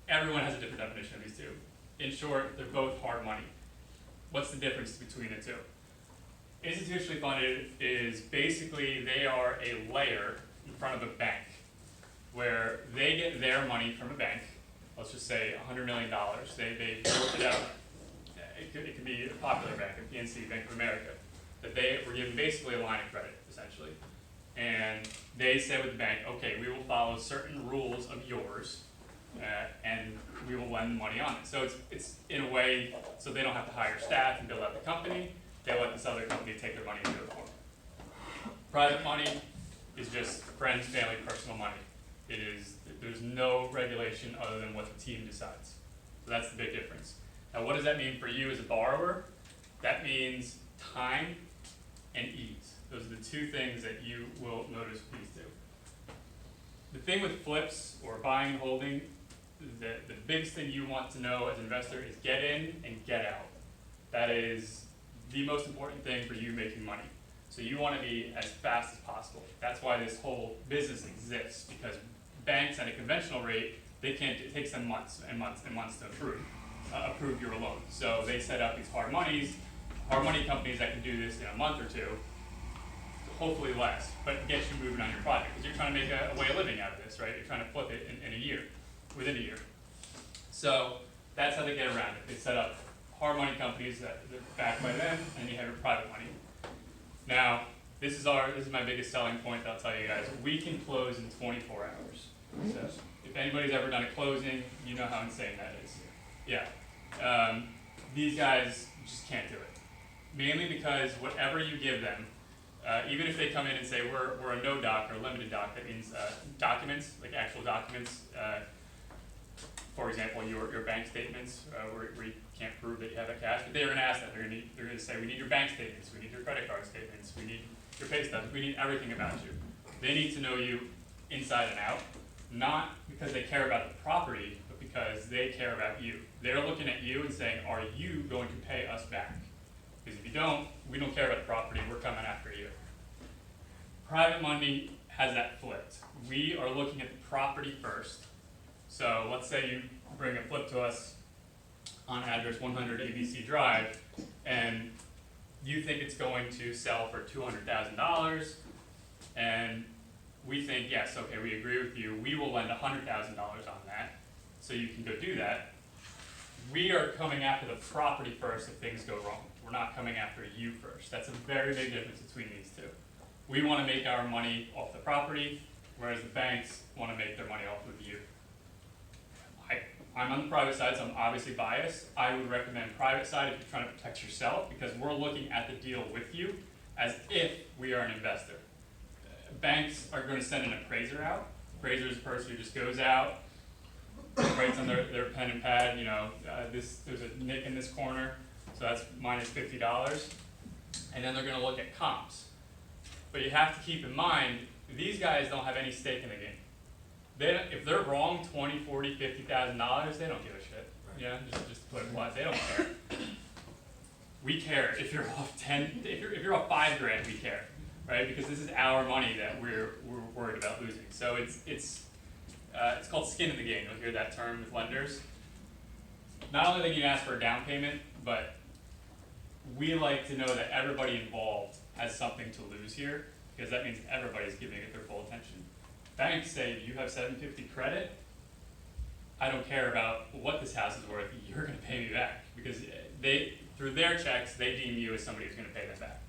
everyone has a different definition of these two. In short, they're both hard money. What's the difference between the two? Institutionally funded is basically they are a layer in front of a bank where they get their money from a bank, let's just say $100 million. They work it out. It could be a popular bank, a PNC, Bank of America, that they were given basically a line of credit, essentially. And they said with the bank, okay, we will follow certain rules of yours, and we will lend money on it. So it's in a way, so they don't have to hire staff and build out the company. They let this other company take their money and do it for them. Private money is just friends, family, personal money. There's no regulation other than what the team decides. So that's the big difference. Now, what does that mean for you as a borrower? That means time and ease. Those are the two things that you will notice with these two. The thing with flips or buying and holding, the biggest thing you want to know as an investor is get in and get out. That is the most important thing for you making money. So you want to be as fast as possible. That's why this whole business exists, because banks at a conventional rate, they can't, it takes them months and months and months to approve your loan. So they set up these hard money companies that can do this in a month or two, hopefully less, but get you moving on your project, because you're trying to make a way of living out of this, right? You're trying to flip it in a year, within a year. So that's how they get around it. They set up hard money companies that are backed by them, and you have your private money. Now, this is my biggest selling point that I'll tell you guys. We can close in 24 hours. So if anybody's ever done a closing, you know how insane that is. Yeah. These guys just can't do it. Mainly because whatever you give them, even if they come in and say we're a no doc or a limited doc, that means documents, like actual documents. For example, your bank statements, where you can't prove that you have that cash, but they're going to ask that. They're going to say, we need your bank statements, we need your credit card statements, we need your pay stubs, we need everything about you. They need to know you inside and out, not because they care about the property, but because they care about you. They're looking at you and saying, are you going to pay us back? Because if you don't, we don't care about the property, we're coming after you. Private money has that flipped. We are looking at the property first. So let's say you bring a flip to us on address 100 ABC Drive, and you think it's going to sell for $200,000, and we think, yes, okay, we agree with you, we will lend $100,000 on that, so you can go do that. We are coming after the property first if things go wrong. We're not coming after you first. That's a very big difference between these two. We want to make our money off the property, whereas the banks want to make their money off of you. I'm on the private side, so I'm obviously biased. I would recommend private side if you're trying to protect yourself, because we're looking at the deal with you as if we are an investor. Banks are going to send an appraiser out. Appraiser is a person who just goes out, writes on their pen and pad, there's a nick in this corner, so that's minus $50. And then they're going to look at comps. But you have to keep in mind, these guys don't have any stake in the game. If they're wrong $20,000, $40,000, $50,000, they don't give a shit. Yeah, just to put it blunt, they don't care. We care if you're off if you're off $5,000, we care, right? Because this is our money that we're worried about losing. So it's called skin in the game. You'll hear that term with lenders. Not only do you ask for a down payment, but we like to know that everybody involved has something to lose here, because that means everybody's giving it their full attention. Banks say, you have 750 credit, I don't care about what this house is worth, you're going to pay me back. Because through their checks, they deem you as somebody who's going to pay them back.